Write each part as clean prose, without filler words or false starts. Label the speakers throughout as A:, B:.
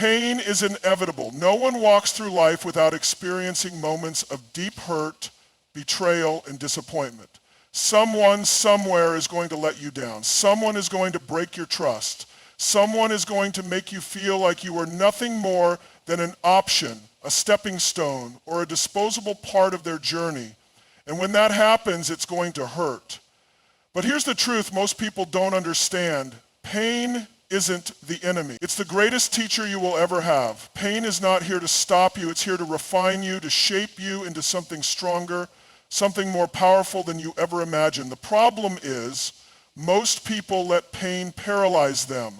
A: Pain is inevitable. No one walks through life without experiencing moments of deep hurt, betrayal, and disappointment. Someone somewhere is going to let you down. Someone is going to break your trust. Someone is going to make you feel like you are nothing more than an option, a stepping stone, or a disposable part of their journey. And when that happens, it's going to hurt. But here's the truth most people don't understand. Pain isn't the enemy. It's the greatest teacher you will ever have. Pain is not here to stop you. It's here to refine you, to shape you into something stronger, something more powerful than you ever imagined. The problem is most people let pain paralyze them.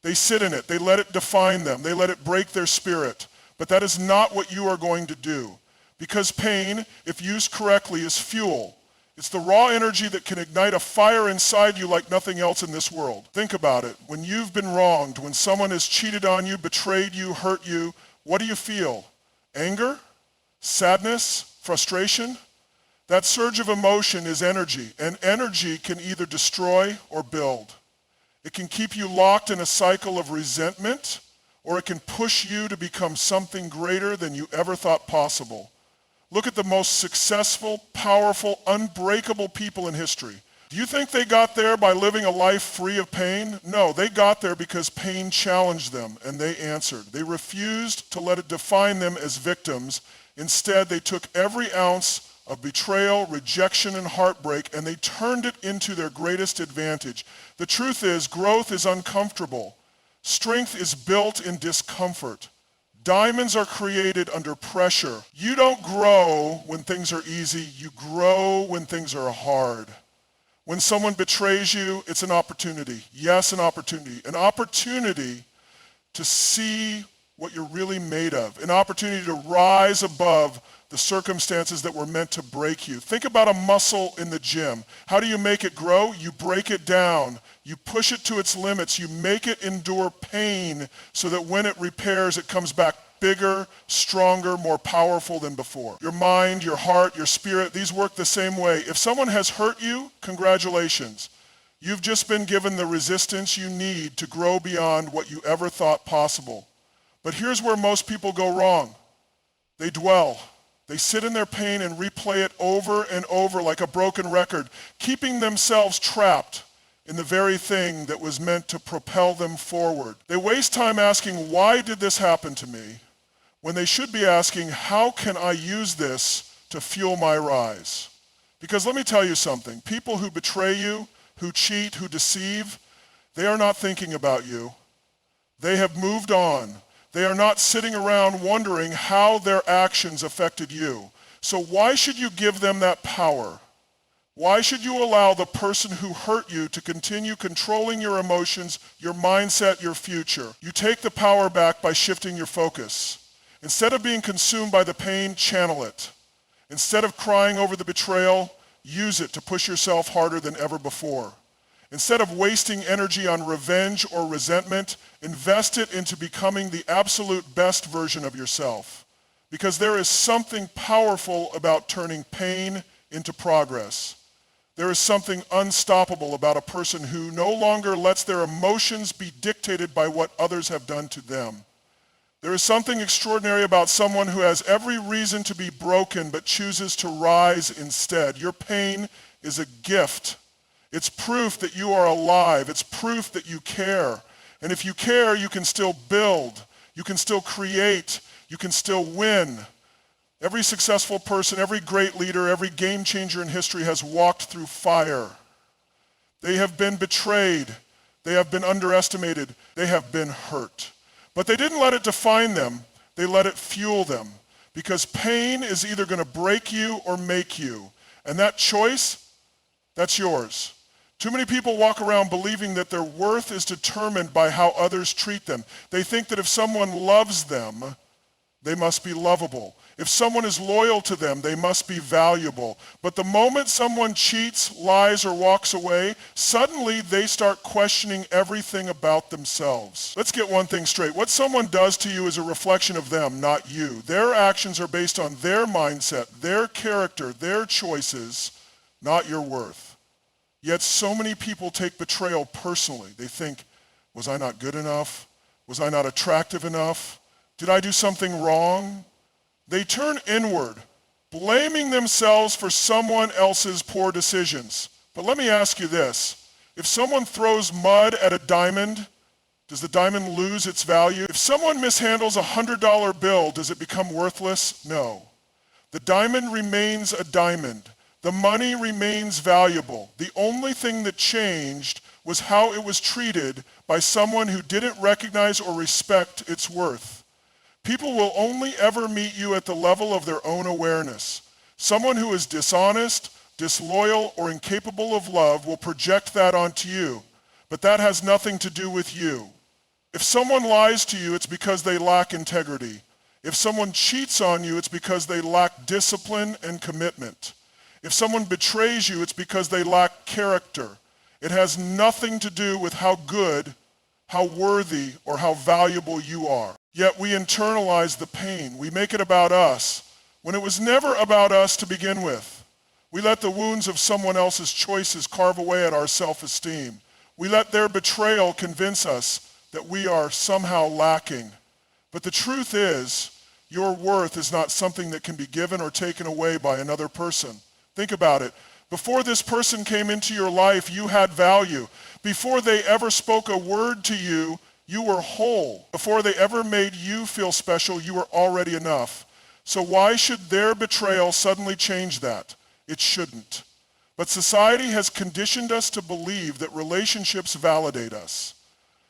A: They sit in it. They let it define them. They let it break their spirit. But that is not what you are going to do. Because pain, if used correctly, is fuel. It's the raw energy that can ignite a fire inside you like nothing else in this world. Think about it. When you've been wronged, when someone has cheated on you, betrayed you, hurt you, what do you feel? Anger? Sadness? Frustration? That surge of emotion is energy, and energy can either destroy or build. It can keep you locked in a cycle of resentment, or it can push you to become something greater than you ever thought possible. Look at the most successful, powerful, unbreakable people in history. Do you think they got there by living a life free of pain? No, they got there because pain challenged them and they answered. They refused to let it define them as victims. Instead, they took every ounce of betrayal, rejection, and heartbreak, and they turned it into their greatest advantage. The truth is, growth is uncomfortable. Strength is built in discomfort. Diamonds are created under pressure. You don't grow when things are easy. You grow when things are hard. When someone betrays you, it's an opportunity. Yes, an opportunity. An opportunity to see what you're really made of. An opportunity to rise above the circumstances that were meant to break you. Think about a muscle in the gym. How do you make it grow? You break it down. You push it to its limits. You make it endure pain so that when it repairs, it comes back bigger, stronger, more powerful than before. Your mind, your heart, your spirit, these work the same way. If someone has hurt you, congratulations. You've just been given the resistance you need to grow beyond what you ever thought possible. But here's where most people go wrong. They dwell. They sit in their pain and replay it over and over like a broken record, keeping themselves trapped in the very thing that was meant to propel them forward. They waste time asking, why did this happen to me? When they should be asking, how can I use this to fuel my rise? Because let me tell you something, people who betray you, who cheat, who deceive, they are not thinking about you. They have moved on. They are not sitting around wondering how their actions affected you. So why should you give them that power? Why should you allow the person who hurt you to continue controlling your emotions, your mindset, your future? You take the power back by shifting your focus. Instead of being consumed by the pain, channel it. Instead of crying over the betrayal, use it to push yourself harder than ever before. Instead of wasting energy on revenge or resentment, invest it into becoming the absolute best version of yourself. Because there is something powerful about turning pain into progress. There is something unstoppable about a person who no longer lets their emotions be dictated by what others have done to them. There is something extraordinary about someone who has every reason to be broken but chooses to rise instead. Your pain is a gift. It's proof that you are alive. It's proof that you care. And if you care, you can still build. You can still create. You can still win. Every successful person, every great leader, every game changer in history has walked through fire. They have been betrayed. They have been underestimated. They have been hurt. But they didn't let it define them. They let it fuel them. Because pain is either going to break you or make you. And that choice, that's yours. Too many people walk around believing that their worth is determined by how others treat them. They think that if someone loves them, they must be lovable. If someone is loyal to them, they must be valuable. But the moment someone cheats, lies, or walks away, suddenly they start questioning everything about themselves. Let's get one thing straight. What someone does to you is a reflection of them, not you. Their actions are based on their mindset, their character, their choices, not your worth. Yet so many people take betrayal personally. They think, was I not good enough? Was I not attractive enough? Did I do something wrong? They turn inward, blaming themselves for someone else's poor decisions. But let me ask you this. If someone throws mud at a diamond, does the diamond lose its value? If someone mishandles a $100 bill, does it become worthless? No. The diamond remains a diamond. The money remains valuable. The only thing that changed was how it was treated by someone who didn't recognize or respect its worth. People will only ever meet you at the level of their own awareness. Someone who is dishonest, disloyal, or incapable of love will project that onto you, but that has nothing to do with you. If someone lies to you, it's because they lack integrity. If someone cheats on you, it's because they lack discipline and commitment. If someone betrays you, it's because they lack character. It has nothing to do with how good, how worthy, or how valuable you are. Yet we internalize the pain. We make it about us when it was never about us to begin with. We let the wounds of someone else's choices carve away at our self-esteem. We let their betrayal convince us that we are somehow lacking. But the truth is, your worth is not something that can be given or taken away by another person. Think about it. Before this person came into your life, you had value. Before they ever spoke a word to you, you were whole. Before they ever made you feel special, you were already enough. So why should their betrayal suddenly change that? It shouldn't. But society has conditioned us to believe that relationships validate us,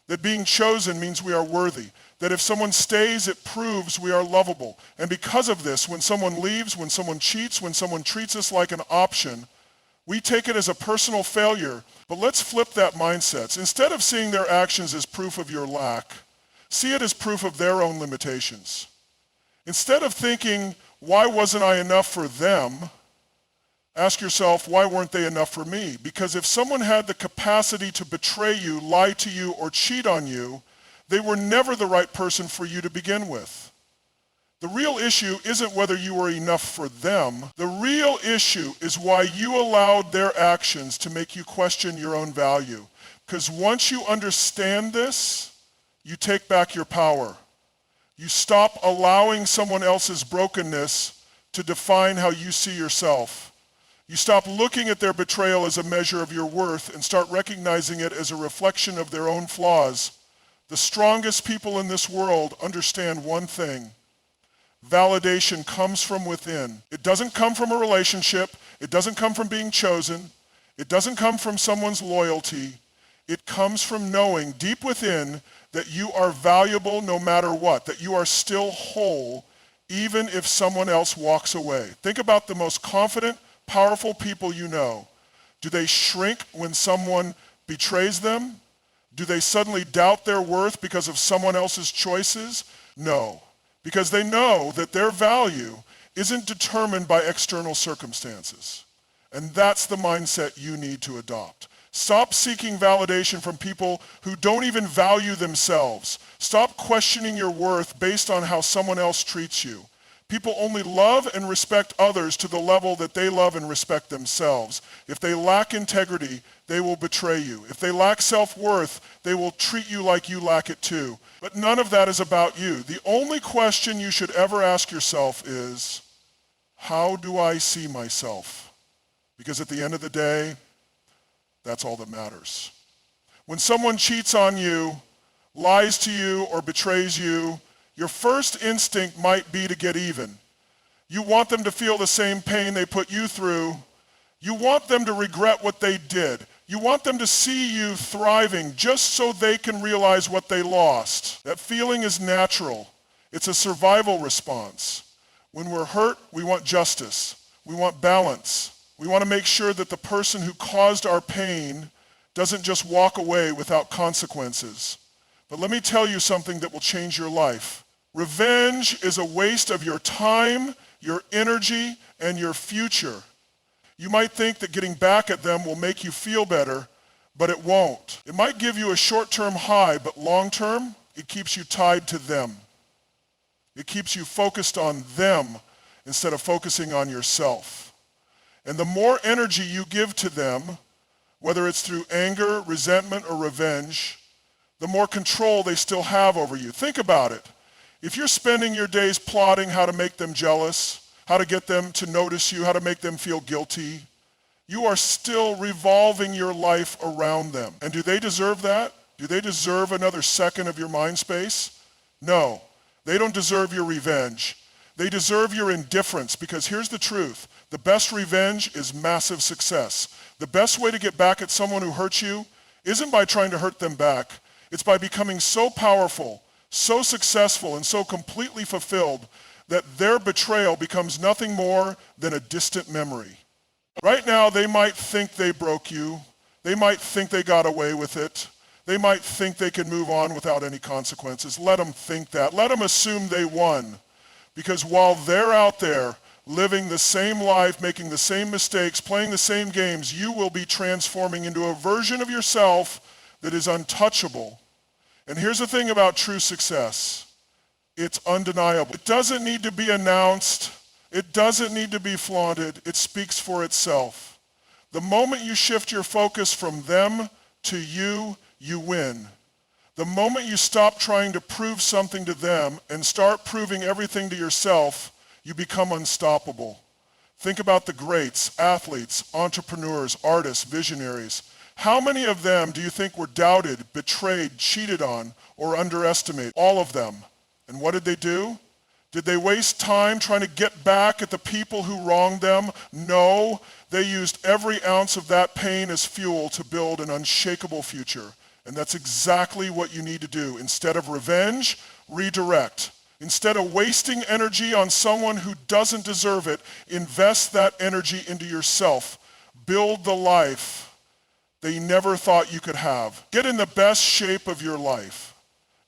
A: that being chosen means we are worthy, that if someone stays, it proves we are lovable. And because of this, when someone leaves, when someone cheats, when someone treats us like an option, we take it as a personal failure. But let's flip that mindset. Instead of seeing their actions as proof of your lack, see it as proof of their own limitations. Instead of thinking, why wasn't I enough for them? Ask yourself, why weren't they enough for me? Because if someone had the capacity to betray you, lie to you, or cheat on you, they were never the right person for you to begin with. The real issue isn't whether you were enough for them. The real issue is why you allowed their actions to make you question your own value. Because once you understand this, you take back your power. You stop allowing someone else's brokenness to define how you see yourself. You stop looking at their betrayal as a measure of your worth and start recognizing it as a reflection of their own flaws. The strongest people in this world understand one thing. Validation comes from within. It doesn't come from a relationship. It doesn't come from being chosen. It doesn't come from someone's loyalty. It comes from knowing deep within that you are valuable no matter what, that you are still whole even if someone else walks away. Think about the most confident, powerful people you know. Do they shrink when someone betrays them? Do they suddenly doubt their worth because of someone else's choices? No, because they know that their value isn't determined by external circumstances. And that's the mindset you need to adopt. Stop seeking validation from people who don't even value themselves. Stop questioning your worth based on how someone else treats you. People only love and respect others to the level that they love and respect themselves. If they lack integrity, they will betray you. If they lack self-worth, they will treat you like you lack it too. But none of that is about you. The only question you should ever ask yourself is, how do I see myself? Because at the end of the day, that's all that matters. When someone cheats on you, lies to you, or betrays you, your first instinct might be to get even. You want them to feel the same pain they put you through. You want them to regret what they did. You want them to see you thriving just so they can realize what they lost. That feeling is natural. It's a survival response. When we're hurt, we want justice. We want balance. We want to make sure that the person who caused our pain doesn't just walk away without consequences. But let me tell you something that will change your life. Revenge is a waste of your time, your energy, and your future. You might think that getting back at them will make you feel better, but it won't. It might give you a short-term high, but long-term, it keeps you tied to them. It keeps you focused on them instead of focusing on yourself. And the more energy you give to them, whether it's through anger, resentment, or revenge, the more control they still have over you. Think about it. If you're spending your days plotting how to make them jealous, how to get them to notice you, how to make them feel guilty, you are still revolving your life around them. And do they deserve that? Do they deserve another second of your mind space? No. They don't deserve your revenge. They deserve your indifference, because here's the truth. The best revenge is massive success. The best way to get back at someone who hurt you isn't by trying to hurt them back. It's by becoming so powerful, so successful, and so completely fulfilled that their betrayal becomes nothing more than a distant memory. Right now, they might think they broke you. They might think they got away with it. They might think they can move on without any consequences. Let them think that. Let them assume they won. Because while they're out there living the same life, making the same mistakes, playing the same games, you will be transforming into a version of yourself that is untouchable. And here's the thing about true success. It's undeniable. It doesn't need to be announced. It doesn't need to be flaunted. It speaks for itself. The moment you shift your focus from them to you, you win. The moment you stop trying to prove something to them and start proving everything to yourself, you become unstoppable. Think about the greats, athletes, entrepreneurs, artists, visionaries. How many of them do you think were doubted, betrayed, cheated on, or underestimated? All of them. And what did they do? Did they waste time trying to get back at the people who wronged them? No. They used every ounce of that pain as fuel to build an unshakable future. And that's exactly what you need to do. Instead of revenge, redirect. Instead of wasting energy on someone who doesn't deserve it, invest that energy into yourself. Build the life that you never thought you could have. Get in the best shape of your life.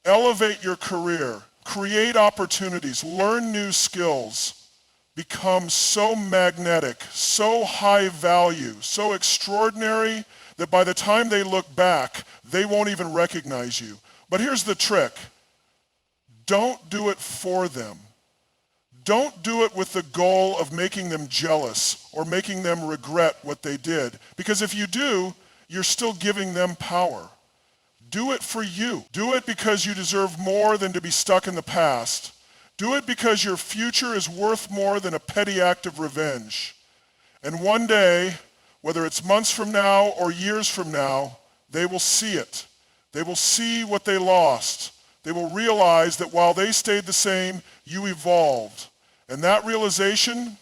A: Elevate your career. Create opportunities. Learn new skills. Become so magnetic, so high value, so extraordinary that by the time they look back, they won't even recognize you. But here's the trick. Don't do it for them. Don't do it with the goal of making them jealous or making them regret what they did. Because if you do, you're still giving them power. Do it for you. Do it because you deserve more than to be stuck in the past. Do it because your future is worth more than a petty act of revenge. And one day, whether it's months from now or years from now, they will see it. They will see what they lost. They will realize that while they stayed the same, you evolved. And that realization,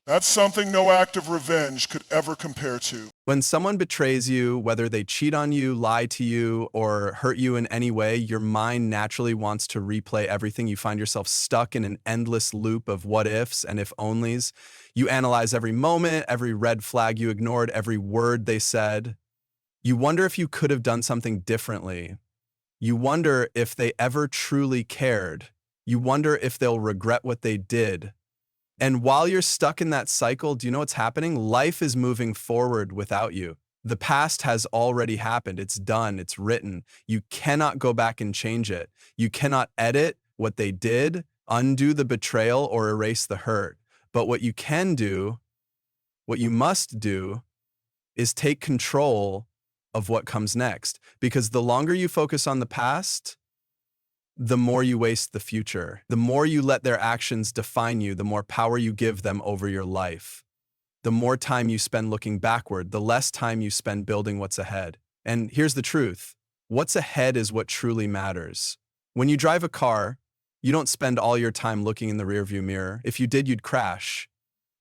A: that's something no act of revenge could ever compare to.
B: When someone betrays you, whether they cheat on you, lie to you, or hurt you in any way, your mind naturally wants to replay everything. You find yourself stuck in an endless loop of what ifs and if onlys. You analyze every moment, every red flag you ignored, every word they said. You wonder if you could have done something differently. You wonder if they ever truly cared. You wonder if they'll regret what they did. And while you're stuck in that cycle, do you know what's happening? Life is moving forward without you. The past has already happened. It's done. It's written. You cannot go back and change it. You cannot edit what they did, undo the betrayal, or erase the hurt. But what you can do, what you must do, is take control of what comes next. Because the longer you focus on the past, the more you waste the future. The more you let their actions define you, the more power you give them over your life. The more time you spend looking backward, the less time you spend building what's ahead. And here's the truth. What's ahead is what truly matters. When you drive a car, you don't spend all your time looking in the rearview mirror. If you did, you'd crash.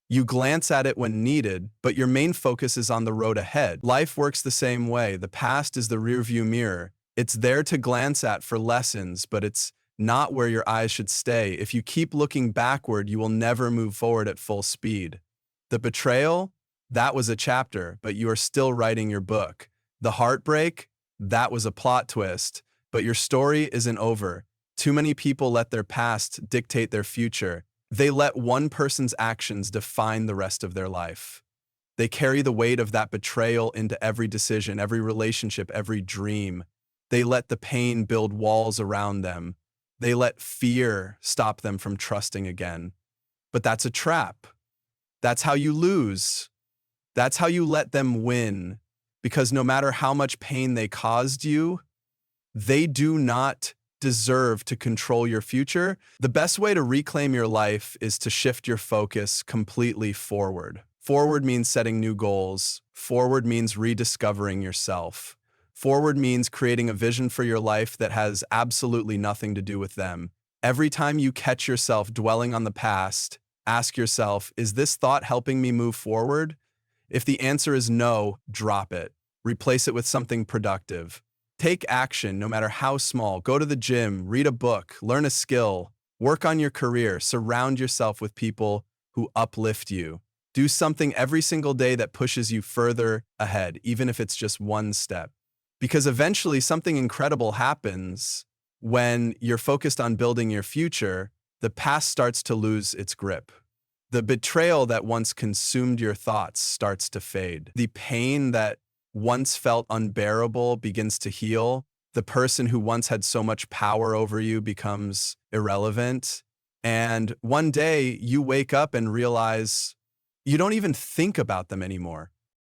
B: You glance at it when needed, but your main focus is on the road ahead. Life works the same way. The past is the rearview mirror. It's there to glance at for lessons, but it's not where your eyes should stay. If you keep looking backward, you will never move forward at full speed. The betrayal, that was a chapter, but you are still writing your book. The heartbreak, that was a plot twist, but your story isn't over. Too many people let their past dictate their future. They let one person's actions define the rest of their life. They carry the weight of that betrayal into every decision, every relationship, every dream. They let the pain build walls around them. They let fear stop them from trusting again. But that's a trap. That's how you lose. That's how you let them win. because no matter how much pain they caused you, they do not deserve to control your future. The best way to reclaim your life is to shift your focus completely forward. Forward means setting new goals. Forward means rediscovering yourself. Forward means creating a vision for your life that has absolutely nothing to do with them. Every time you catch yourself dwelling on the past, ask yourself, is this thought helping me move forward? If the answer is no, drop it. Replace it with something productive. Take action, no matter how small. Go to the gym, read a book, learn a skill, work on your career, surround yourself with people who uplift you. Do something every single day that pushes you further ahead, even if it's just one step. Because eventually something incredible happens when you're focused on building your future. The past starts to lose its grip. The betrayal that once consumed your thoughts starts to fade. The pain that once felt unbearable begins to heal. The person who once had so much power over you becomes irrelevant. And one day you wake up and realize you don't even think about them anymore.